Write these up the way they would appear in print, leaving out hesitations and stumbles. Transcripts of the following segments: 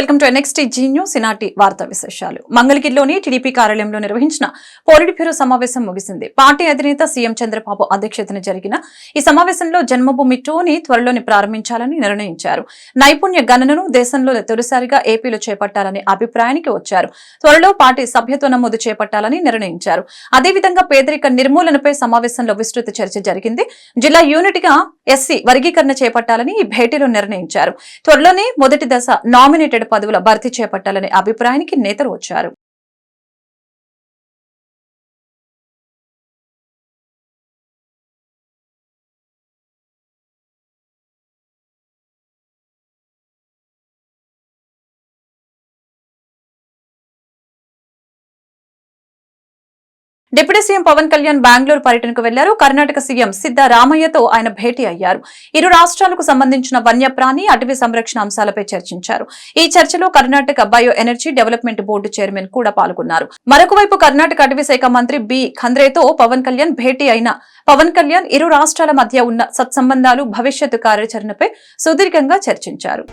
Welcome to NXT G News ఈనాటి వార్తా విశేషాలు. మంగళగిరిలోని టీడీపీ కార్యాలయంలో నిర్వహించిన పోలిట్ బ్యూరో సమావేశం ముగిసింది. పార్టీ అధినేత సీఎం చంద్రబాబు అధ్యక్షతన జరిగిన ఈ సమావేశంలో జన్మభూమి 2ని త్వరలోనే ప్రారంభించాలని నిర్ణయించారు. నైపుణ్య గణనను దేశంలో తొలిసారిగా ఏపీలో చేపట్టాలనే అభిప్రాయానికి వచ్చారు. త్వరలో పార్టీ సభ్యత్వ నమోదు చేపట్టాలని నిర్ణయించారు. అదేవిధంగా పేదరిక నిర్మూలనపై సమావేశంలో విస్తృత చర్చ జరిగింది. జిల్లా యూనిట్గా ఎస్సీ వర్గీకరణ చేపట్టాలని ఈ భేటీలో నిర్ణయించారు. త్వరలోనే మొదటి దశ నామినేటెడ్ పదవుల భర్తీ చేపట్టాలనే అభిప్రాయానికి నేతలు వచ్చారు. డిప్యూటీ సీఎం పవన్ కళ్యాణ్ బెంగళూరు పర్యటనకు వెళ్లారు. కర్ణాటక సీఎం సిద్దరామయ్యతో ఆయన భేటీ అయ్యారు. ఇరు రాష్ట్రాలకు సంబంధించిన వన్యప్రాణి అటవీ సంరక్షణ అంశాలపై చర్చించారు. ఈ చర్చలో Karnataka bio energy development board chairman కూడా పాల్గొన్నారు. మరొకవైపు కర్ణాటక అటవీ శాఖ మంత్రి బి ఖంద్రేతో పవన్ కళ్యాణ్ భేటీ అయిన పవన్ కళ్యాణ్ ఇరు రాష్ట్రాల మధ్య ఉన్న సత్సంబంధాలు, భవిష్యత్తు కార్యాచరణపై సుదీర్ఘంగా చర్చించారు.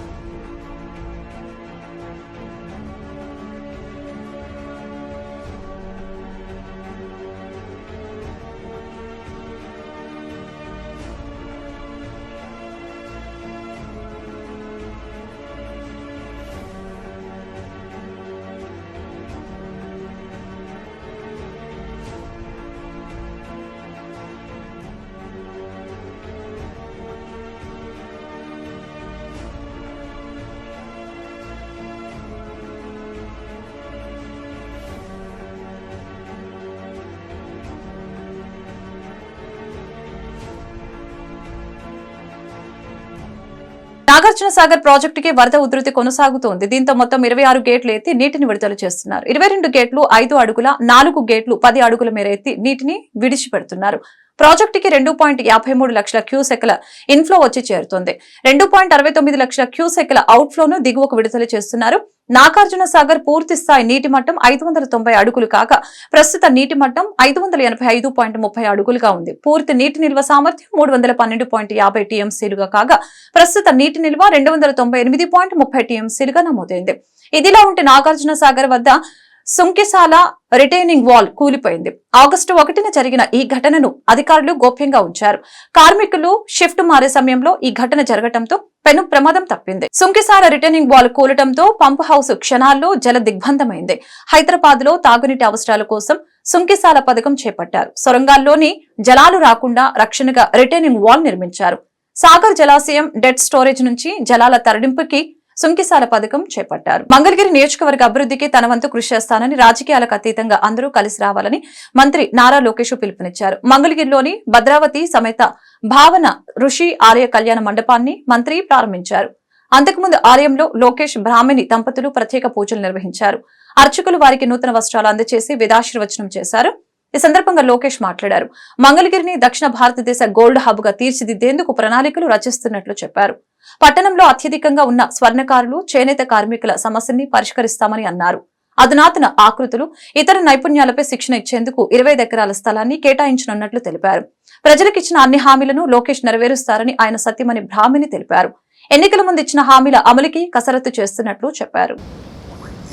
నాగార్జున సాగర్ ప్రాజెక్టుకి వరద ఉధృతి కొనసాగుతోంది. దీంతో మొత్తం 26 గేట్లు ఎత్తి నీటిని విడుదల చేస్తున్నారు. 22 గేట్లు 5 అడుగుల, 4 గేట్లు 10 అడుగుల మేర ఎత్తి నీటిని విడిచిపెడుతున్నారు. ప్రాజెక్టుకి 2.53 లక్షల క్యూసెక్ల ఇన్ఫ్లో వచ్చి చేరుతోంది. 2.69 లక్షల క్యూసెక్ల అవుట్ఫ్లోను దిగువకు విడుదల చేస్తున్నారు. నాగార్జున సాగర్ పూర్తి స్థాయి నీటి మట్టం 590 అడుగులు కాగా ప్రస్తుత నీటి మట్టం 585.30 అడుగులుగా ఉంది. పూర్తి నీటి నిల్వ సామర్థ్యం 312.50 టీఎంసీలుగా కాగా ప్రస్తుత నీటి నిల్వ 298.30 టీఎంసీలుగా నమోదైంది. ఇదిలా ఉంటే నాగార్జున సాగర్ వద్ద సుంకిసాల రిటైనింగ్ వాల్ కూలిపోయింది. ఆగస్టు 1న జరిగిన ఈ ఘటనను అధికారులు గోప్యంగా ఉంచారు. కార్మికులు షిఫ్ట్ మారే సమయంలో ఈ ఘటన జరగడంతో పెను ప్రమాదం తప్పింది. Sunkisala retaining wall కూలటంతో pump house క్షణాల్లో జల దిగ్బంధమైంది. హైదరాబాద్ లో తాగునీటి అవసరాల కోసం సుంకిసాల పథకం చేపట్టారు. సొరంగాల్లోని జలాలు రాకుండా రక్షణగా రిటైనింగ్ వాల్ నిర్మించారు. సాగర్ జలాశయం డెడ్ స్టోరేజ్ నుంచి జలాల తరలింపుకి సుంకిసాల పథకం చేపట్టారు. మంగళగిరి నియోజకవర్గ అభివృద్ధికి తన వంతు కృషి చేస్తానని, రాజకీయాలకు అతీతంగా అందరూ కలిసి రావాలని మంత్రి నారా లోకేష్ పిలుపునిచ్చారు. మంగళగిరిలోని భద్రావతి సమేత భావన ఋషి ఆలయ కళ్యాణ మండపాన్ని మంత్రి ప్రారంభించారు. అంతకుముందు ఆలయంలో లోకేష్ బ్రాహ్మణి దంపతులు ప్రత్యేక పూజలు నిర్వహించారు. అర్చకులు వారికి నూతన వస్త్రాలు అందజేసి వేదాశీర్వచనం చేశారు. ఈ సందర్భంగా లోకేష్ మాట్లాడారు. మంగళగిరిని దక్షిణ భారతదేశ గోల్డ్ హబ్ గా తీర్చిదిద్దేందుకు ప్రణాళికలు రచిస్తున్నట్లు చెప్పారు. పట్టణంలో అత్యధికంగా ఉన్న స్వర్ణకారులు, చేనేత కార్మికుల సమస్యని పరిష్కరిస్తామని అన్నారు. అధునాతన ఆకృతులు, ఇతర నైపుణ్యాలపై శిక్షణ ఇచ్చేందుకు 25 ఎకరాల స్థలాన్ని కేటాయించనున్నట్లు తెలిపారు. ప్రజలకిచ్చిన అన్ని హామీలను లోకేష్ నెరవేరుస్తారని ఆయన సత్యమని బ్రాహ్మణి తెలిపారు. ఎన్నికల ముందు ఇచ్చిన హామీల అమలుకి కసరత్తు చేస్తున్నట్లు చెప్పారు.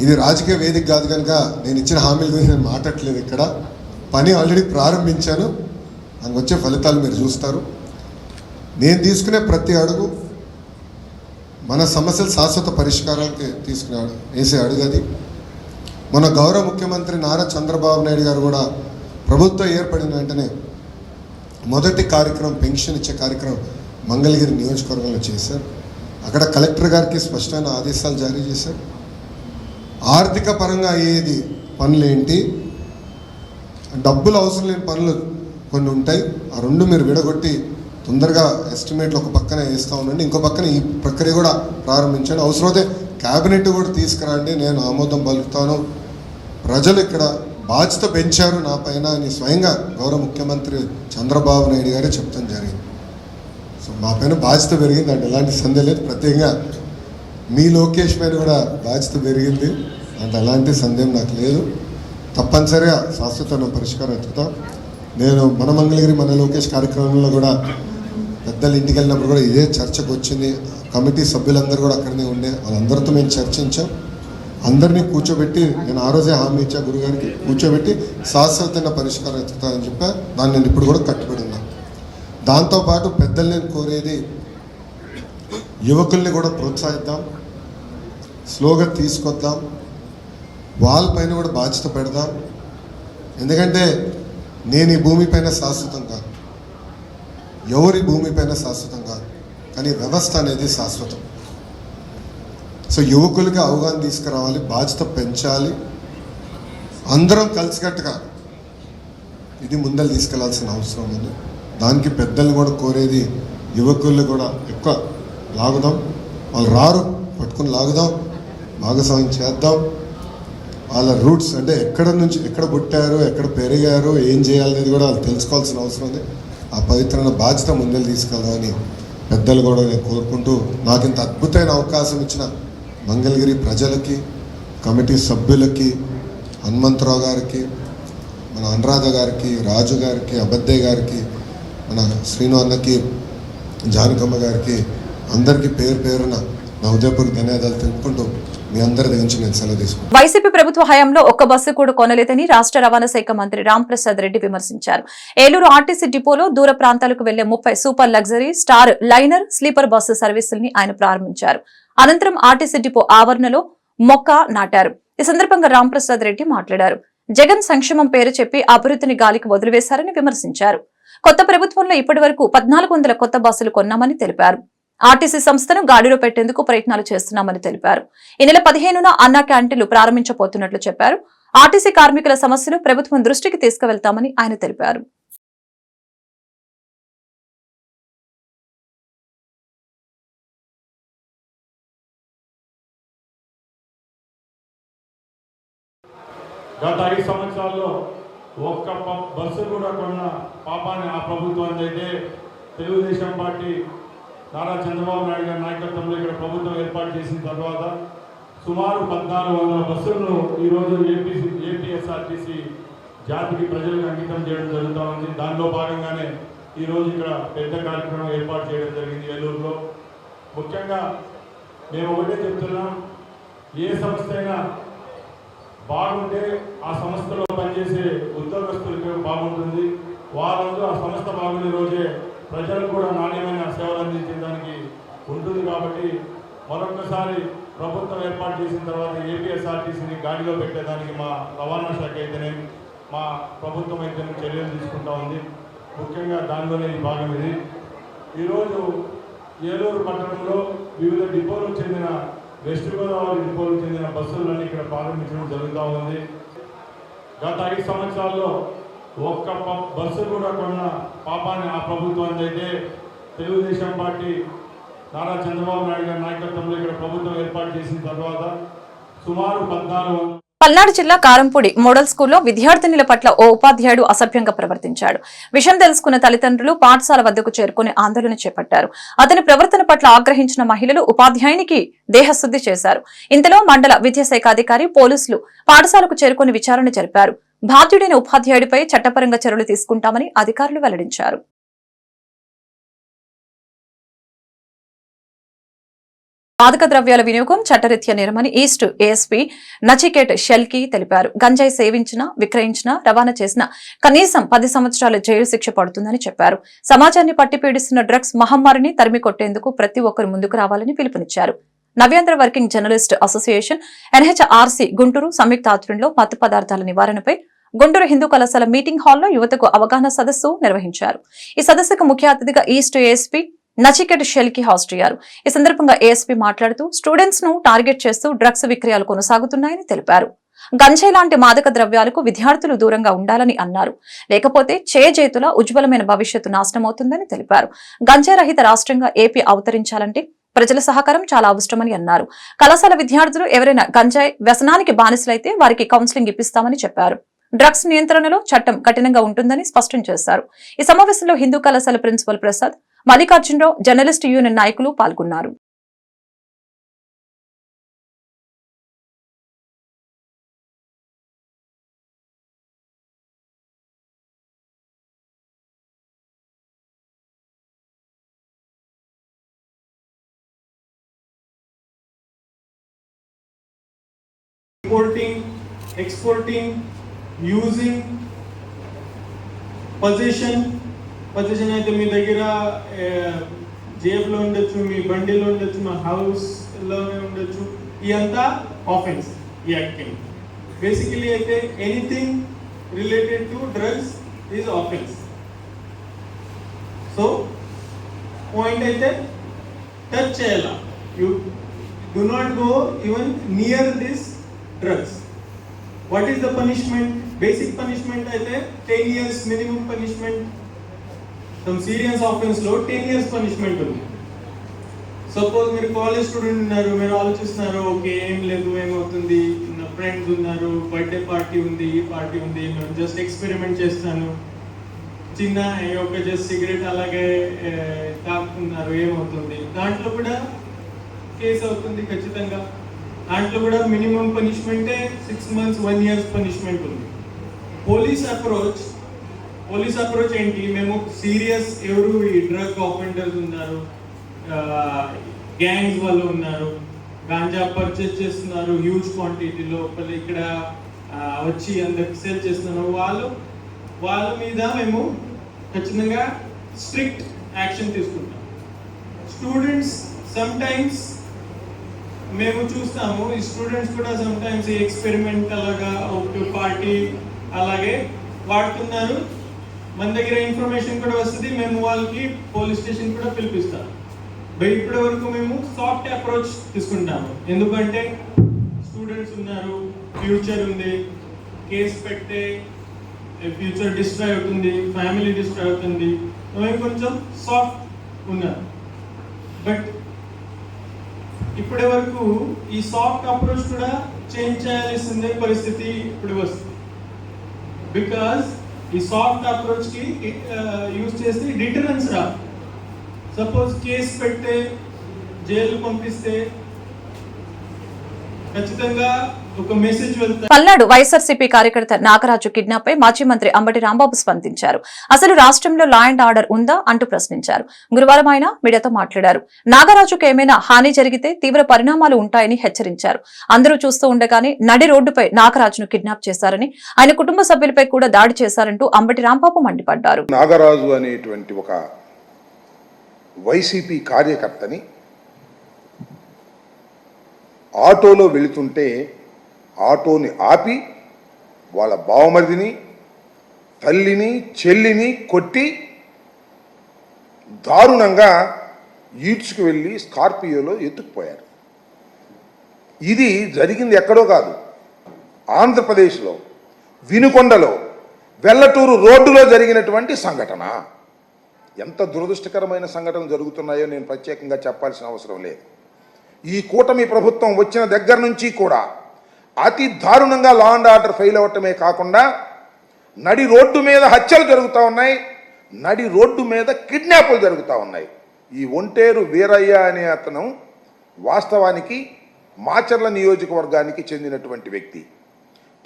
ఇది రాజకీయ వేదిక కాదు కనుక నేను ఇచ్చిన హామీల గురించి నేను మాట్లాడలేదు. ఇక్కడ పని ఆల్రెడీ ప్రారంభించాను. దానికి వచ్చే ఫలితాలు మీరు చూస్తారు. నేను తీసుకునే ప్రతి అడుగు మన సమస్యల శాశ్వత పరిష్కారానికి వేసే అడుగు అది. మన గౌరవ ముఖ్యమంత్రి నారా చంద్రబాబు నాయుడు గారు కూడా ప్రభుత్వం ఏర్పడిన వెంటనే మొదటి కార్యక్రమం పెన్షన్ ఇచ్చే కార్యక్రమం మంగళగిరి నియోజకవర్గంలో చేశారు. అక్కడ కలెక్టర్ గారికి స్పష్టమైన ఆదేశాలు జారీ చేశారు. ఆర్థిక పరంగా అయ్యేది పనులేంటి, డబ్బులు అవసరం లేని పనులు కొన్ని ఉంటాయి. ఆ రెండు మీరు విడగొట్టి తొందరగా ఎస్టిమేట్లు ఒక పక్కన వేస్తూ ఉండండి. ఇంకో పక్కన ఈ ప్రక్రియ కూడా ప్రారంభించండి. అవసరమైతే క్యాబినెట్ కూడా తీసుకురండి, నేను ఆమోదం పలుకుతాను. ప్రజలు ఇక్కడ బాధ్యత పెంచారు నా పైన అని స్వయంగా గౌరవ ముఖ్యమంత్రి చంద్రబాబు నాయుడు గారే చెప్తాం జరిగింది. సో మా పైన బాధ్యత పెరిగింది అంటే ఎలాంటి సందేహం లేదు. ప్రత్యేకంగా మీ లోకేష్ పైన కూడా బాధ్యత పెరిగింది అంటే ఎలాంటి సందేహం నాకు లేదు. తప్పనిసరిగా శాశ్వత పరిష్కారం ఎత్తుతాం. నేను మన మంగళగిరి మన లోకేష్ కార్యక్రమంలో కూడా పెద్దలు ఇంటికి వెళ్ళినప్పుడు కూడా ఇదే చర్చకు వచ్చింది. కమిటీ సభ్యులందరూ కూడా అక్కడనే ఉండే వాళ్ళందరితో మేము చర్చించాం. అందరినీ కూర్చోబెట్టి నేను ఆ రోజే హామీ ఇచ్చా గురుగారికి, కూర్చోబెట్టి శాశ్వతంగా పరిష్కారం ఎత్తుతానని చెప్పా. దాన్ని నేను ఇప్పుడు కూడా కట్టుబడి ఉన్నాను. దాంతోపాటు పెద్దలు నేను కోరేది, యువకుల్ని కూడా ప్రోత్సహిద్దాం, స్లోగా తీసుకొద్దాం, వాళ్ళపైన కూడా బాధ్యత పెడదాం. ఎందుకంటే నేను ఈ భూమిపైన శాశ్వతం కాదు, ఎవరి భూమిపైన శాశ్వతం కాదు, కానీ వ్యవస్థ అనేది శాశ్వతం. సో యువకులకి అవగాహన తీసుకురావాలి, బాధ్యత పెంచాలి, అందరం కలిసికట్టుగా ఇది ముందలు తీసుకెళ్లాల్సిన అవసరం ఉంది. దానికి పెద్దలు కూడా కోరేది, యువకులు కూడా ఎక్కువ లాగుదాం, వాళ్ళు రారు పట్టుకుని లాగుదాం, భాగస్వామ్యం చేద్దాం. వాళ్ళ రూట్స్ అంటే ఎక్కడ నుంచి ఎక్కడ పుట్టారు, ఎక్కడ పెరిగారు, ఏం చేయాలనేది కూడా వాళ్ళు తెలుసుకోవాల్సిన అవసరం ఉంది. ఆ పవిత్రమైన బాధ్యత ముందలు తీసుకెళ్దామని పెద్దలు కూడా నేను కోరుకుంటూ, నాకు ఇంత అద్భుతమైన అవకాశం ఇచ్చిన మంగళగిరి ప్రజలకి, కమిటీ సభ్యులకి, హనుమంతరావు గారికి, మన అనురాధ గారికి, రాజు గారికి, అబద్దయ్య గారికి, మన శ్రీను అన్నకి, జానకమ్మ గారికి, అందరికీ పేరు పేరున నా ఉదయపూర్వక ధన్యవాదాలు తెలుపుకుంటూ మీ అందరి దగ్గర నుంచి నేను సెలవు తీసుకుంటాను. వైసీపీ ప్రభుత్వ హయాంలో ఒక్క బస్సు కూడా కొనలేదని రాష్ట్ర రవాణా శాఖ మంత్రి రాంప్రసాద్ రెడ్డి విమర్శించారు. ఏలూరు ఆర్టీసీ డిపోలో దూర ప్రాంతాలకు వెళ్లే 30 super luxury, star, liner, sleeper bus సర్వీసుల్ని ఆయన ప్రారంభించారు. అనంతరం ఆర్టీసీ డిపో ఆవరణలో మొక్క నాటారు. ఈ సందర్భంగా రాంప్రసాద్ రెడ్డి మాట్లాడారు. జగన్ సంక్షేమం పేరు చెప్పి అభివృద్ధిని గాలికి వదిలివేశారని విమర్శించారు. కొత్త ప్రభుత్వంలో ఇప్పటి వరకు 1400 కొత్త బస్సులు కొన్నామని తెలిపారు. ఆర్టీసీ సంస్థను గాడిలో పెట్టేందుకు ప్రయత్నాలు చేస్తున్నామని తెలిపారు. ఈ నెల 15న అన్నా క్యాంటీన్లు ప్రారంభించబోతున్నట్లు చెప్పారు. ఆర్టీసీ కార్మికుల సమస్యలు ప్రభుత్వం దృష్టికి తీసుకువెళ్తామని ఆయన తెలిపారు. గత 5 సంవత్సరాల్లో ఒక్క బస్సు కూడా కొన్న పాపాన్ని ఆ ప్రభుత్వాన్ని అయితే తెలుగుదేశం పార్టీ నారా చంద్రబాబు నాయుడు గారి నాయకత్వంలో ఇక్కడ ప్రభుత్వం ఏర్పాటు చేసిన తర్వాత సుమారు 1400 బస్సులను ఈరోజు ఏపీఎస్ఆర్టీసీ జాతికి ప్రజలకు అంకితం చేయడం జరుగుతూ ఉంది. దానిలో భాగంగానే ఈరోజు ఇక్కడ పెద్ద కార్యక్రమం ఏర్పాటు చేయడం జరిగింది ఏలూరులో. ముఖ్యంగా మేము ఒకటే చెప్తున్నాం, ఏ సంస్థ అయినా బాగుంటే ఆ సంస్థలో పనిచేసే ఉద్యోగస్తులకి బాగుంటుంది. వాళ్ళందరూ ఆ సంస్థ బాగుండే రోజే ప్రజలకు కూడా నాణ్యమైన సేవలు అందించడానికి ఉంటుంది. కాబట్టి మరొకసారి ప్రభుత్వం ఏర్పాటు చేసిన తర్వాత ఏపీఎస్ఆర్టీసీని గాడిలో పెట్టేదానికి మా రవాణా శాఖ అయితేనే, మా ప్రభుత్వం అయితేనే చర్యలు తీసుకుంటా ఉంది. ముఖ్యంగా దానిలోనే ఈ భాగం ఇది. ఈరోజు ఏలూరు పట్టణంలో వివిధ డిపోలకు చెందిన, వెస్ట్ గోదావరి డిపోలకు చెందిన బస్సులన్నీ ఇక్కడ ప్రారంభించడం జరుగుతూ ఉంది. గత 5 సంవత్సరాల్లో ఒక్క బస్సు కూడా కొన్న పాపాన్ని ఆ ప్రభుత్వాన్ని అయితే తెలుగుదేశం పార్టీ నారా చంద్రబాబు నాయుడు గారి నాయకత్వంలో ఇక్కడ ప్రభుత్వం ఏర్పాటు చేసిన తర్వాత సుమారు 1400. పల్నాడు జిల్లా కారంపూడి మోడల్ స్కూల్లో విద్యార్థినుల పట్ల ఓ ఉపాధ్యాయుడు అసభ్యంగా ప్రవర్తించాడు. విషయం తెలుసుకున్న తల్లిదండ్రులు పాఠశాల వద్దకు చేరుకుని ఆందోళన చేపట్టారు. అతని ప్రవర్తన పట్ల ఆగ్రహించిన మహిళలు ఉపాధ్యాయునికి దేహశుద్ధి చేశారు. ఇంతలో మండల విద్యాశాఖ అధికారి, పోలీసులు పాఠశాలకు చేరుకుని విచారణ జరిపారు. బాధ్యుడైన ఉపాధ్యాయుడిపై చట్టపరంగా చర్యలు తీసుకుంటామని అధికారులు వెల్లడించారు. మాదక ద్రవ్యాల వినియోగం చట్టరీత్యా నేరమని ఈస్ట్ ఏఎస్పీ నచికేట్ షెల్కి తెలిపారు. గంజాయి సేవించినా, విక్రయించినా, రవాణా చేసినా కనీసం 10 సంవత్సరాల జైలు శిక్ష పడుతుందని చెప్పారు. సమాజాన్ని పట్టిపీడిస్తున్న డ్రగ్స్ మహమ్మారిని తరిమి కొట్టేందుకు ప్రతి ఒక్కరు ముందుకు రావాలని పిలుపునిచ్చారు. Navyandhra working journalist association, NHRC Guntur సంయుక్త ఆధ్వర్యంలో మత్తు పదార్థాల నివారణపై గుంటూరు హిందూ కళాశాల మీటింగ్ హాల్లో యువతకు అవగాహన సదస్సు నిర్వహించారు. ఈ సదస్సుకు ముఖ్య అతిథిగా ఈస్ట్ ఏఎస్పీ నచికేట్ షెల్కి హాజరయ్యారు. ఈ సందర్భంగా ఏఎస్పీ మాట్లాడుతూ స్టూడెంట్స్ ను టార్గెట్ చేస్తూ డ్రగ్స్ విక్రయాలు కొనసాగుతున్నాయని తెలిపారు. గంజాయి లాంటి మాదక ద్రవ్యాలకు విద్యార్థులు దూరంగా ఉండాలని అన్నారు. లేకపోతే చేజేతుల ఉజ్వలమైన భవిష్యత్తు నాశనమవుతుందని తెలిపారు. గంజాయి రహిత రాష్ట్రంగా ఏపీ అవతరించాలంటే ప్రజల సహకారం చాలా అవసరమని అన్నారు. కళాశాల విద్యార్థులు ఎవరైనా గంజాయి వ్యసనానికి బానిసలైతే వారికి కౌన్సిలింగ్ ఇప్పిస్తామని చెప్పారు. డ్రగ్స్ నియంత్రణలో చట్టం కఠినంగా ఉంటుందని స్పష్టం చేశారు. ఈ సమావేశంలో హిందూ కళాశాల principal Prasad, Mallikarjunarao, journalist union నాయకులు పాల్గొన్నారు. importing, exporting, using, possession అయితే మీ దగ్గర జేబులో ఉండొచ్చు, మీ బండిలో ఉండొచ్చు, మా హౌస్లోనే ఉండొచ్చు, ఇదంతా ఆఫెన్స్ ఈ యాక్ట్. బేసికలీ అయితే anything related to drugs is offence. So point అయితే టచ్ చేయాలా, you do not go even near this drugs. What is the punishment? Basic punishment అయితే 10 years minimum punishment. Some serious offense లో 10 years punishment ఉంది. Suppose మీరు college student ఉన్నారు, మీరు ఆలోచిస్తున్నారు okay ఏం లేదు ఏమవుతుంది, నా ఫ్రెండ్స్ ఉన్నారు, బర్త్డే పార్టీ ఉంది, ఈ పార్టీ ఉంది, నేను జస్ట్ ఎక్స్పెరిమెంట్ చేస్తాను, చిన్న ఒక జస్ట్ సిగరెట్ అలాగే తాకుతున్నారు, ఏమవుతుంది, దాంట్లో కూడా కేసు అవుతుంది ఖచ్చితంగా. దాంట్లో కూడా మినిమం పనిష్మెంటే 6 months 1 year పనిష్మెంట్ ఉంది. పోలీస్ అప్రోచ్ ఏంటి, మేము సీరియస్ ఎవరు ఈ డ్రగ్ ఆఫెండర్స్ ఉన్నారు, గ్యాంగ్స్ వాళ్ళు ఉన్నారు, గాంజా పర్చేస్ చేస్తున్నారు హ్యూజ్ క్వాంటిటీలో, ఇక్కడ వచ్చి అందరికి సేల్ చేస్తున్నారు, వాళ్ళ మీద మేము ఖచ్చితంగా స్ట్రిక్ట్ యాక్షన్ తీసుకుంటాం. స్టూడెంట్స్ సమ్టైమ్స్ మేము చూస్తాము, ఈ స్టూడెంట్స్ కూడా సమ్టైమ్స్ ఈ ఎక్స్పెరిమెంట్ అలాగా ఒక పార్టీ అలాగే వాడుతున్నారు, మన దగ్గర ఇన్ఫర్మేషన్ కూడా వస్తుంది, మేము వాళ్ళకి పోలీస్ స్టేషన్ కూడా పిలిపిస్తాం. ఇప్పటి వరకు మేము సాఫ్ట్ అప్రోచ్ తీసుకుంటాము, ఎందుకంటే స్టూడెంట్స్ ఉన్నారు, ఫ్యూచర్ ఉంది, కేసు పెడితే ఫ్యూచర్ డిస్ట్రాయ్ అవుతుంది, ఫ్యామిలీ డిస్ట్రాయ్ అవుతుంది, మేము కొంచెం సాఫ్ట్ ఉన్నారు. బట్ ఇప్పటి వరకు ఈ సాఫ్ట్ అప్రోచ్ కూడా చేంజ్ చేయాల్సిందే పరిస్థితి ఇప్పుడు వస్తుంది. బికాస్ ఈ సాఫ్ట్ అప్రోచ్ కి యూజ్ చేస్తే డిటరెన్స్ రా. సపోజ్ కేసు పెడితే జైలు పంపిస్తే ఖచ్చితంగా ఒక మెసేజ్ వెళ్తారు. పల్నాడు వైఎస్ఆర్సీపీ కార్యకర్త నాగరాజు కిడ్నాప్ పై మాజీ మంత్రి అంబటి రాంబాబు స్పందించారు. అసలు రాష్ట్రంలో లా అండ్ ఆర్డర్ ఉందా అంటూ ప్రశ్నించారు. గురువారం ఆయన మీడియాతో మాట్లాడారు. నాగరాజుకు ఏమైనా హాని జరిగితే తీవ్ర పరిణామాలు ఉంటాయని హెచ్చరించారు. అందరూ చూస్తూ ఉండగానే నడి రోడ్డుపై నాగరాజును కిడ్నాప్ చేశారని, ఆయన కుటుంబ సభ్యులపై కూడా దాడి చేశారంటూ అంబటి రాంబాబు మండిపడ్డారు. నాగరాజు అనేటువంటి ఒక వైసీపీ కార్యకర్తని ఆటోలో వెళుతుంటే ఆటోని ఆపి వాళ్ళ బావమరిదిని, తల్లిని, చెల్లిని కొట్టి దారుణంగా ఈడ్చుకు వెళ్ళి స్కార్పియోలో ఎత్తుకుపోయారు. ఇది జరిగింది ఎక్కడో కాదు, ఆంధ్రప్రదేశ్లో వినుకొండలో వెల్లటూరు రోడ్డులో జరిగినటువంటి సంఘటన. ఎంత దురదృష్టకరమైన సంఘటనలు జరుగుతున్నాయో నేను ప్రత్యేకంగా చెప్పాల్సిన అవసరం లేదు. ఈ కూటమి ప్రభుత్వం వచ్చిన దగ్గర నుంచి కూడా అతి దారుణంగా లా అండ్ ఆర్డర్ ఫెయిల్ అవ్వటమే కాకుండా నడి రోడ్డు మీద హత్యలు జరుగుతూ ఉన్నాయి, నడి రోడ్డు మీద కిడ్నాపులు జరుగుతూ ఉన్నాయి. ఈ ఒంటేరు వీరయ్య అనే అతను వాస్తవానికి మాచర్ల నియోజకవర్గానికి చెందినటువంటి వ్యక్తి.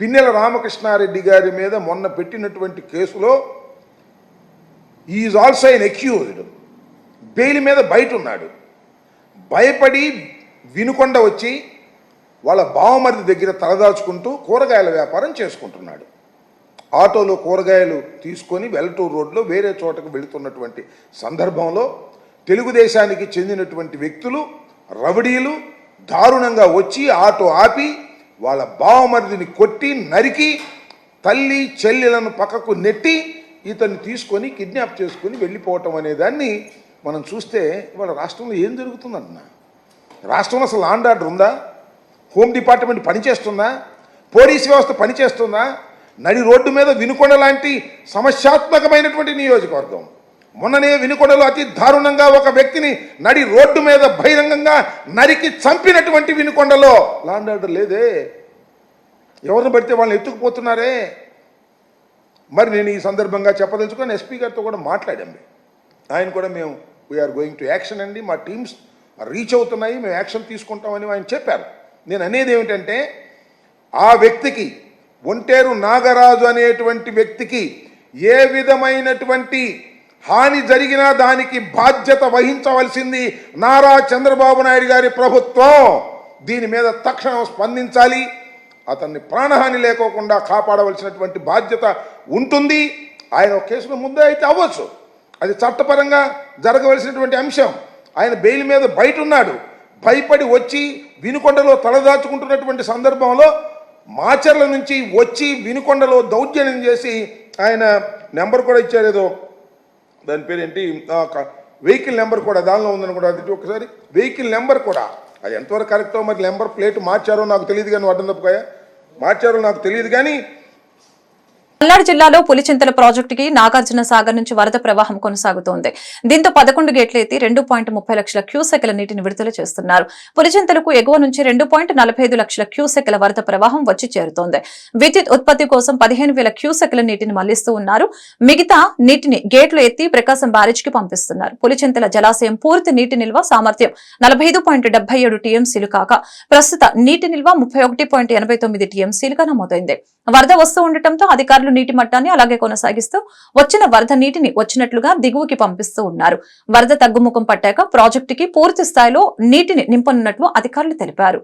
పిన్నెల రామకృష్ణారెడ్డి గారి మీద మొన్న పెట్టినటువంటి కేసులో is also an accused, bail మీద బయట ఉన్నాడు. భయపడి వినుకొండ వచ్చి వాళ్ళ బావమరిది దగ్గర తలదాచుకుంటూ కూరగాయల వ్యాపారం చేసుకుంటున్నాడు. ఆటోలో కూరగాయలు తీసుకొని వెల్లటూరు రోడ్లో వేరే చోటకు వెళుతున్నటువంటి సందర్భంలో తెలుగుదేశానికి చెందినటువంటి వ్యక్తులు, రవడీలు దారుణంగా వచ్చి ఆటో ఆపి వాళ్ళ బావమరిదిని కొట్టి నరికి తల్లి చెల్లెలను పక్కకు నెట్టి ఇతన్ని తీసుకొని కిడ్నాప్ చేసుకొని వెళ్ళిపోవటం అనే దాన్ని మనం చూస్తే ఇవాళ రాష్ట్రంలో ఏం జరుగుతుందన్న, రాష్ట్రంలో అసలు లా అండ్ ఆర్డర్ ఉందా? హోమ్ డిపార్ట్మెంట్ పనిచేస్తుందా? పోలీస్ వ్యవస్థ పనిచేస్తుందా? నడి రోడ్డు మీద వినుకొండ లాంటి సమస్యాత్మకమైనటువంటి నియోజకవర్గం, మొన్ననే వినుకొండలో అతి దారుణంగా ఒక వ్యక్తిని నడి రోడ్డు మీద బహిరంగంగా నరికి చంపినటువంటి వినుకొండలో లా అండ్ ఆర్డర్ లేదే, ఎవరిని పడితే వాళ్ళని ఎత్తుకుపోతున్నారే. మరి నేను ఈ సందర్భంగా చెప్పదలుచుకొని ఎస్పీ గారితో కూడా మాట్లాడాము. ఆయన కూడా మేము వీఆర్ గోయింగ్ టు యాక్షన్ అండి, మా టీమ్స్ రీచ్ అవుతున్నాయి, మేము యాక్షన్ తీసుకుంటామని ఆయన చెప్పారు. నేను అనేది ఏమిటంటే ఆ వ్యక్తికి, ఒంటేరు నాగరాజు అనేటువంటి వ్యక్తికి ఏ విధమైనటువంటి హాని జరిగినా దానికి బాధ్యత వహించవలసింది నారా చంద్రబాబు నాయుడు గారి ప్రభుత్వం. దీని మీద తక్షణం స్పందించాలి. అతన్ని ప్రాణహాని లేకోకుండా కాపాడవలసినటువంటి బాధ్యత ఉంటుంది. ఆయన ఒక కేసులో ముందే అయితే అవ్వచ్చు, అది చట్టపరంగా జరగవలసినటువంటి అంశం. ఆయన బెయిల్ మీద బయట ఉన్నాడు, భయపడి వచ్చి వినుకొండలో తలదాచుకుంటున్నటువంటి సందర్భంలో మాచర్ల నుంచి వచ్చి వినుకొండలో దౌర్జన్యం చేసి ఆయన నెంబర్ కూడా ఇచ్చారు, ఏదో దాని పేరు ఏంటి, వెహికల్ నెంబర్ కూడా దానిలో ఉందని కూడా అది ఒకసారి వెహికల్ నెంబర్ కూడా అది ఎంతవరకు కరెక్టో మరి నెంబర్ ప్లేట్ మార్చారో నాకు తెలియదు కానీ అడ్డం తప్పుగా మార్చారో నాకు తెలియదు కానీ. పల్నాడు జిల్లాలో పులిచింతల ప్రాజెక్టుకి నాగార్జున సాగర్ నుంచి వరద ప్రవాహం కొనసాగుతోంది. దీంతో 11 గేట్లు ఎత్తి 2.30 లక్షల క్యూసెక్ల నీటిని విడుదల చేస్తున్నారు. పులిచింతలకు ఎగువ నుంచి 2.45 లక్షల క్యూసెక్ల వరద ప్రవాహం వచ్చి చేరుతోంది. విద్యుత్ ఉత్పత్తి కోసం 15,000 క్యూసెక్ల నీటిని మళ్లిస్తూ ఉన్నారు. మిగతా నీటిని గేట్లు ఎత్తి ప్రకాశం బ్యారేజ్కి పంపిస్తున్నారు. పులిచింతల జలాశయం పూర్తి నీటి నిల్వ సామర్థ్యం 45.77 టీఎంసీలు కాగా ప్రస్తుత నీటి నిల్వ 31.89 టీఎంసీలుగా నమోదైంది. వరద వస్తూ ఉండటంతో అధికారులు నీటి మట్టాన్ని అలాగే కొనసాగిస్తూ వచ్చిన వరద నీటిని వచ్చినట్లుగా దిగువకి పంపిస్తూ ఉన్నారు. వరద తగ్గుముఖం పట్టాక ప్రాజెక్టుకి పూర్తి స్థాయిలో నీటిని నింపనున్నట్లు అధికారులు తెలిపారు.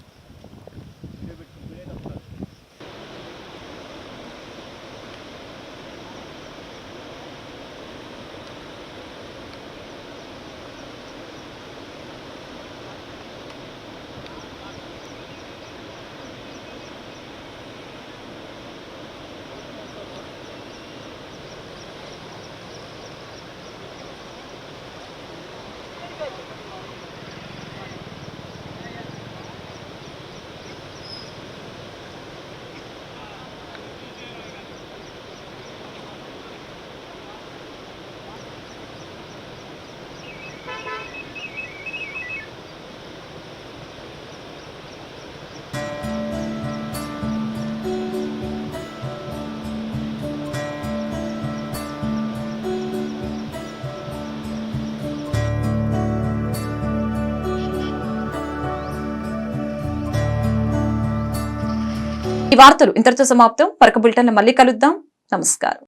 ఈ వార్తలు ఇంతటితో సమాప్తం. మరొక బులెటిన్లో మళ్ళీ కలుద్దాం. నమస్కారం.